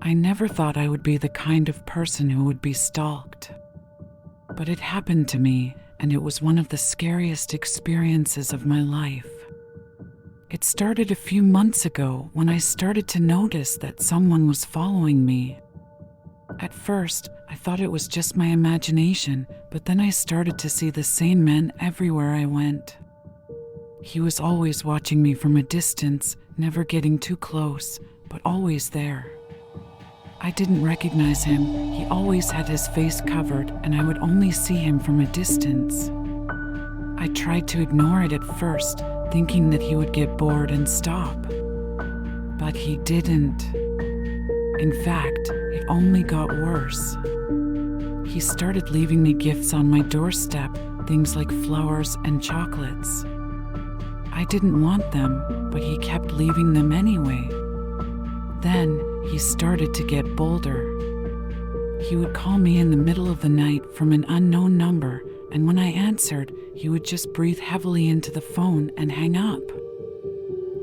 I never thought I would be the kind of person who would be stalked. But it happened to me, and it was one of the scariest experiences of my life. It started a few months ago when I started to notice that someone was following me. At first, I thought it was just my imagination, but then I started to see the same man everywhere I went. He was always watching me from a distance, never getting too close, but always there. I didn't recognize him. He always had his face covered, and I would only see him from a distance. I tried to ignore it at first, thinking that he would get bored and stop. But he didn't. In fact, it only got worse. He started leaving me gifts on my doorstep, things like flowers and chocolates. I didn't want them, but he kept leaving them anyway. Then, he started to get bolder. He would call me in the middle of the night from an unknown number, and when I answered, he would just breathe heavily into the phone and hang up.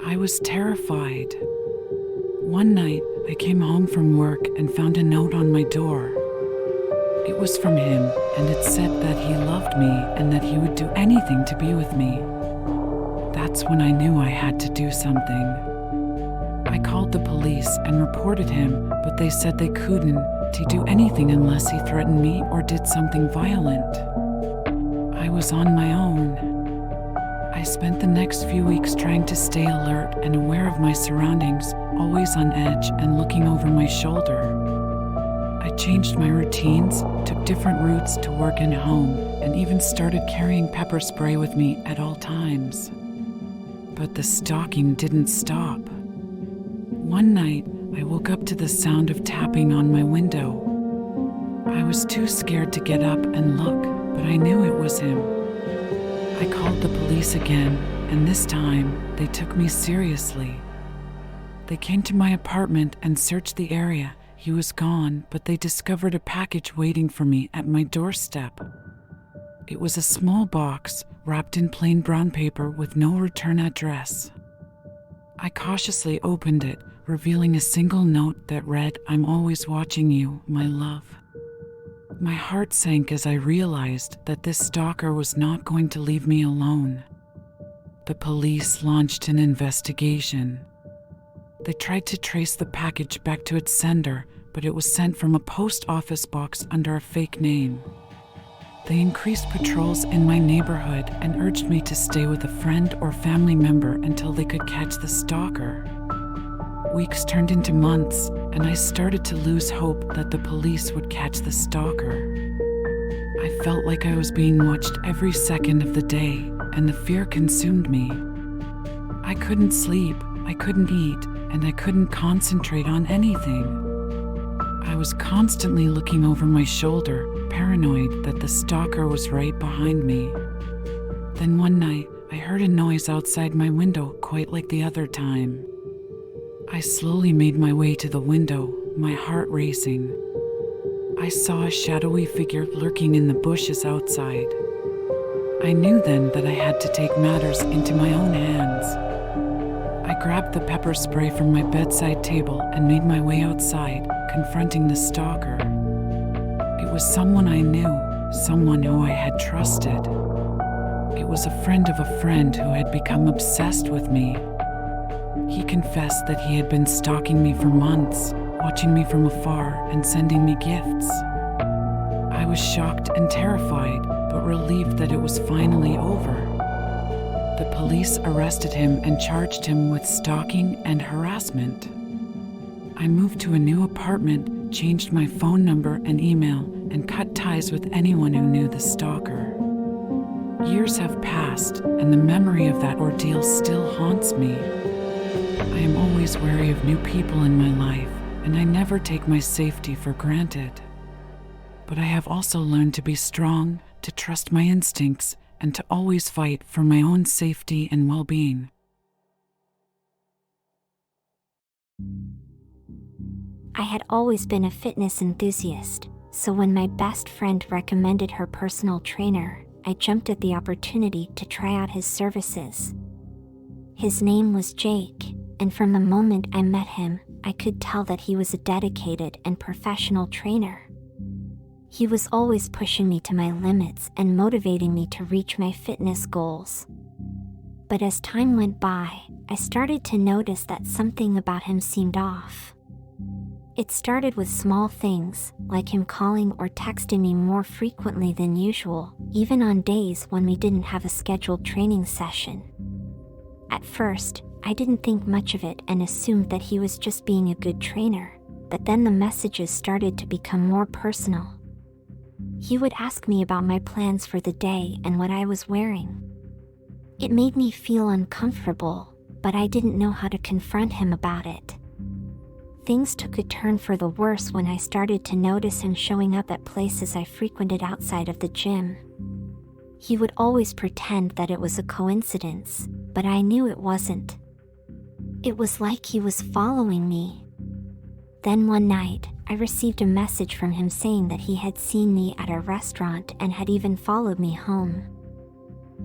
I was terrified. One night, I came home from work and found a note on my door. It was from him, and it said that he loved me and that he would do anything to be with me. That's when I knew I had to do something. I called the police and reported him, but they said they couldn't do anything unless he threatened me or did something violent. I was on my own. I spent the next few weeks trying to stay alert and aware of my surroundings, always on edge and looking over my shoulder. I changed my routines, took different routes to work and home, and even started carrying pepper spray with me at all times. But the stalking didn't stop. One night, I woke up to the sound of tapping on my window. I was too scared to get up and look, but I knew it was him. I called the police again, and this time, they took me seriously. They came to my apartment and searched the area. He was gone, but they discovered a package waiting for me at my doorstep. It was a small box, wrapped in plain brown paper with no return address. I cautiously opened it, revealing a single note that read, "I'm always watching you, my love." My heart sank as I realized that this stalker was not going to leave me alone. The police launched an investigation. They tried to trace the package back to its sender, but it was sent from a post office box under a fake name. They increased patrols in my neighborhood and urged me to stay with a friend or family member until they could catch the stalker. Weeks turned into months, and I started to lose hope that the police would catch the stalker. I felt like I was being watched every second of the day, and the fear consumed me. I couldn't sleep, I couldn't eat, and I couldn't concentrate on anything. I was constantly looking over my shoulder, paranoid that the stalker was right behind me. Then one night, I heard a noise outside my window, quite like the other time. I slowly made my way to the window, my heart racing. I saw a shadowy figure lurking in the bushes outside. I knew then that I had to take matters into my own hands. I grabbed the pepper spray from my bedside table and made my way outside, confronting the stalker. It was someone I knew, someone who I had trusted. It was a friend of a friend who had become obsessed with me. He confessed that he had been stalking me for months, watching me from afar and sending me gifts. I was shocked and terrified, but relieved that it was finally over. The police arrested him and charged him with stalking and harassment. I moved to a new apartment, changed my phone number and email, and cut ties with anyone who knew the stalker. Years have passed, and the memory of that ordeal still haunts me. I am always wary of new people in my life, and I never take my safety for granted. But I have also learned to be strong, to trust my instincts, and to always fight for my own safety and well-being. I had always been a fitness enthusiast, so when my best friend recommended her personal trainer, I jumped at the opportunity to try out his services. His name was Jake, and from the moment I met him, I could tell that he was a dedicated and professional trainer. He was always pushing me to my limits and motivating me to reach my fitness goals. But as time went by, I started to notice that something about him seemed off. It started with small things, like him calling or texting me more frequently than usual, even on days when we didn't have a scheduled training session. At first, I didn't think much of it and assumed that he was just being a good trainer, but then the messages started to become more personal. He would ask me about my plans for the day and what I was wearing. It made me feel uncomfortable, but I didn't know how to confront him about it. Things took a turn for the worse when I started to notice him showing up at places I frequented outside of the gym. He would always pretend that it was a coincidence, but I knew it wasn't. It was like he was following me. Then one night, I received a message from him saying that he had seen me at a restaurant and had even followed me home.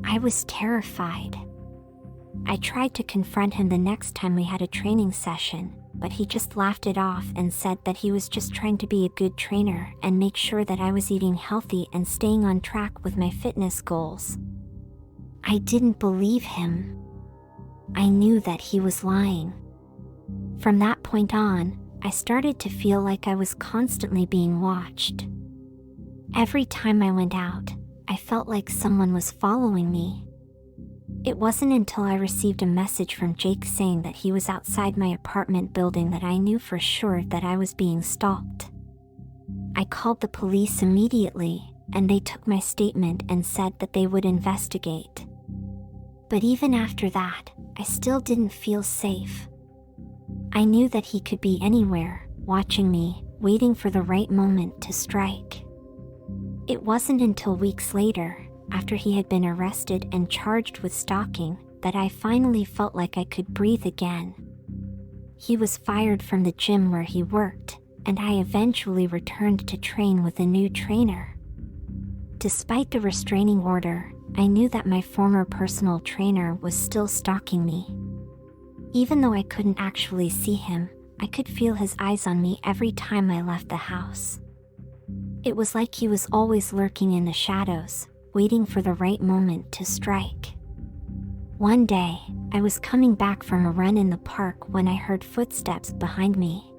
I was terrified. I tried to confront him the next time we had a training session, but he just laughed it off and said that he was just trying to be a good trainer and make sure that I was eating healthy and staying on track with my fitness goals. I didn't believe him. I knew that he was lying. From that point on, I started to feel like I was constantly being watched. Every time I went out, I felt like someone was following me. It wasn't until I received a message from Jake saying that he was outside my apartment building that I knew for sure that I was being stalked. I called the police immediately, and they took my statement and said that they would investigate. But even after that, I still didn't feel safe. I knew that he could be anywhere, watching me, waiting for the right moment to strike. It wasn't until weeks later, after he had been arrested and charged with stalking, that I finally felt like I could breathe again. He was fired from the gym where he worked, and I eventually returned to train with a new trainer. Despite the restraining order, I knew that my former personal trainer was still stalking me. Even though I couldn't actually see him, I could feel his eyes on me every time I left the house. It was like he was always lurking in the shadows, waiting for the right moment to strike. One day, I was coming back from a run in the park when I heard footsteps behind me.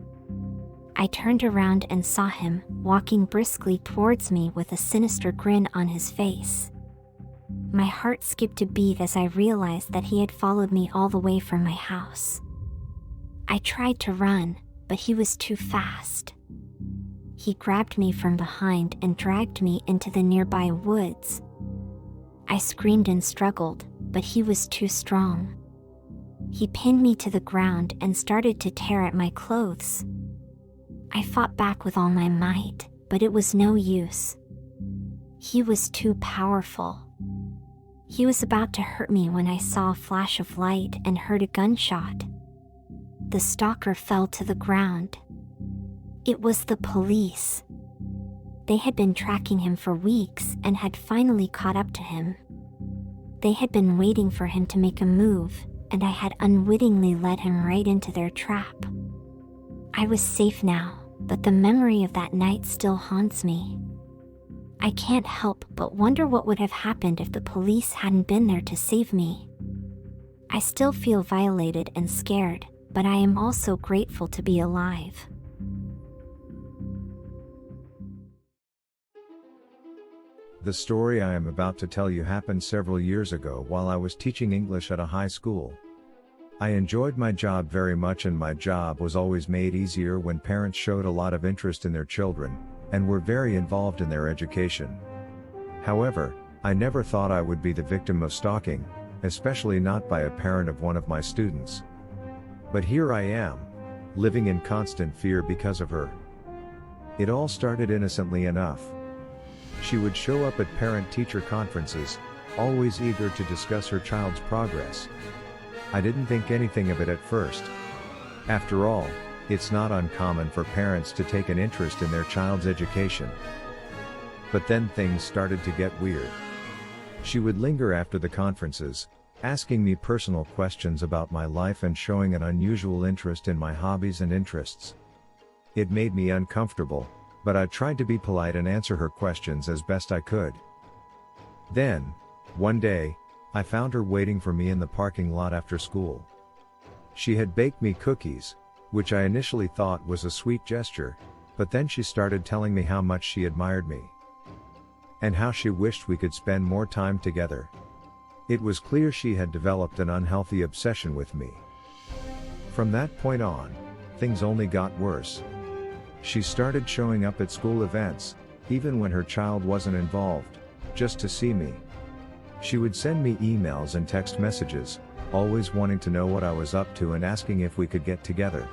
I turned around and saw him, walking briskly towards me with a sinister grin on his face. My heart skipped a beat as I realized that he had followed me all the way from my house. I tried to run, but he was too fast. He grabbed me from behind and dragged me into the nearby woods. I screamed and struggled, but he was too strong. He pinned me to the ground and started to tear at my clothes. I fought back with all my might, but it was no use. He was too powerful. He was about to hurt me when I saw a flash of light and heard a gunshot. The stalker fell to the ground. It was the police. They had been tracking him for weeks and had finally caught up to him. They had been waiting for him to make a move, and I had unwittingly led him right into their trap. I was safe now, but the memory of that night still haunts me. I can't help but wonder what would have happened if the police hadn't been there to save me. I still feel violated and scared, but I am also grateful to be alive. The story I am about to tell you happened several years ago while I was teaching English at a high school. I enjoyed my job very much, and my job was always made easier when parents showed a lot of interest in their children and were very involved in their education. However, I never thought I would be the victim of stalking, especially not by a parent of one of my students. But here I am, living in constant fear because of her. It all started innocently enough. She would show up at parent-teacher conferences, always eager to discuss her child's progress. I didn't think anything of it at first. After all, it's not uncommon for parents to take an interest in their child's education. But then things started to get weird. She would linger after the conferences, asking me personal questions about my life and showing an unusual interest in my hobbies and interests. It made me uncomfortable, but I tried to be polite and answer her questions as best I could. Then, one day, I found her waiting for me in the parking lot after school. She had baked me cookies, which I initially thought was a sweet gesture, but then she started telling me how much she admired me, and how she wished we could spend more time together. It was clear she had developed an unhealthy obsession with me. From that point on, things only got worse. She started showing up at school events, even when her child wasn't involved, just to see me. She would send me emails and text messages, always wanting to know what I was up to and asking if we could get together.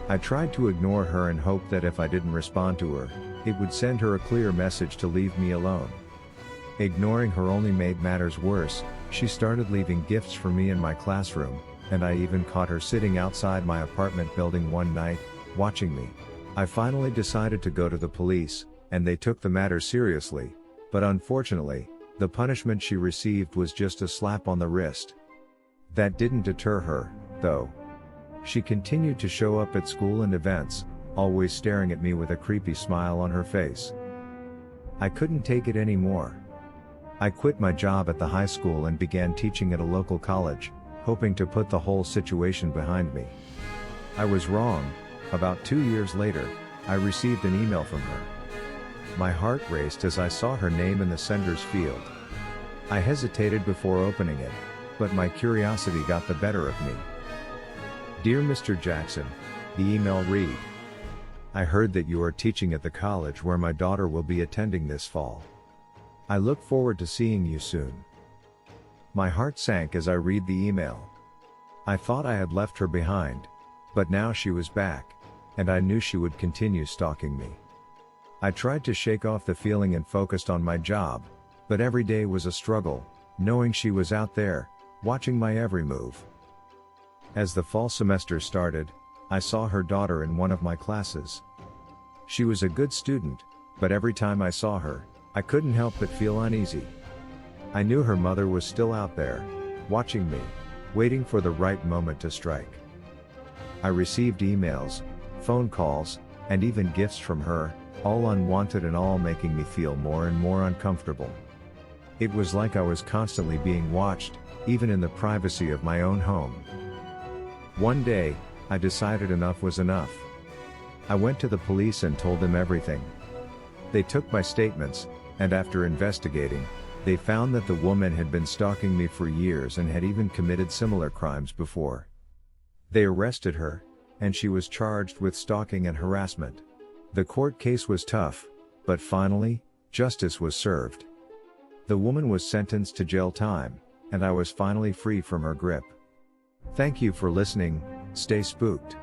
I tried to ignore her and hoped that if I didn't respond to her, it would send her a clear message to leave me alone. Ignoring her only made matters worse. She started leaving gifts for me in my classroom, and I even caught her sitting outside my apartment building one night, watching me. I finally decided to go to the police, and they took the matter seriously, but unfortunately, the punishment she received was just a slap on the wrist. That didn't deter her, though. She continued to show up at school and events, always staring at me with a creepy smile on her face. I couldn't take it anymore. I quit my job at the high school and began teaching at a local college, hoping to put the whole situation behind me. I was wrong. About 2 years later, I received an email from her. My heart raced as I saw her name in the sender's field. I hesitated before opening it, but my curiosity got the better of me. Dear Mr. Jackson, the email read, I heard that you are teaching at the college where my daughter will be attending this fall. I look forward to seeing you soon. My heart sank as I read the email. I thought I had left her behind, but now she was back, and I knew she would continue stalking me. I tried to shake off the feeling and focused on my job, but every day was a struggle, knowing she was out there, watching my every move. As the fall semester started, I saw her daughter in one of my classes. She was a good student, but every time I saw her, I couldn't help but feel uneasy. I knew her mother was still out there, watching me, waiting for the right moment to strike. I received emails, phone calls, and even gifts from her, all unwanted and all making me feel more and more uncomfortable. It was like I was constantly being watched, even in the privacy of my own home. One day, I decided enough was enough. I went to the police and told them everything. They took my statements, and after investigating, they found that the woman had been stalking me for years and had even committed similar crimes before. They arrested her, and she was charged with stalking and harassment. The court case was tough, but finally, justice was served. The woman was sentenced to jail time, and I was finally free from her grip. Thank you for listening. Stay spooked.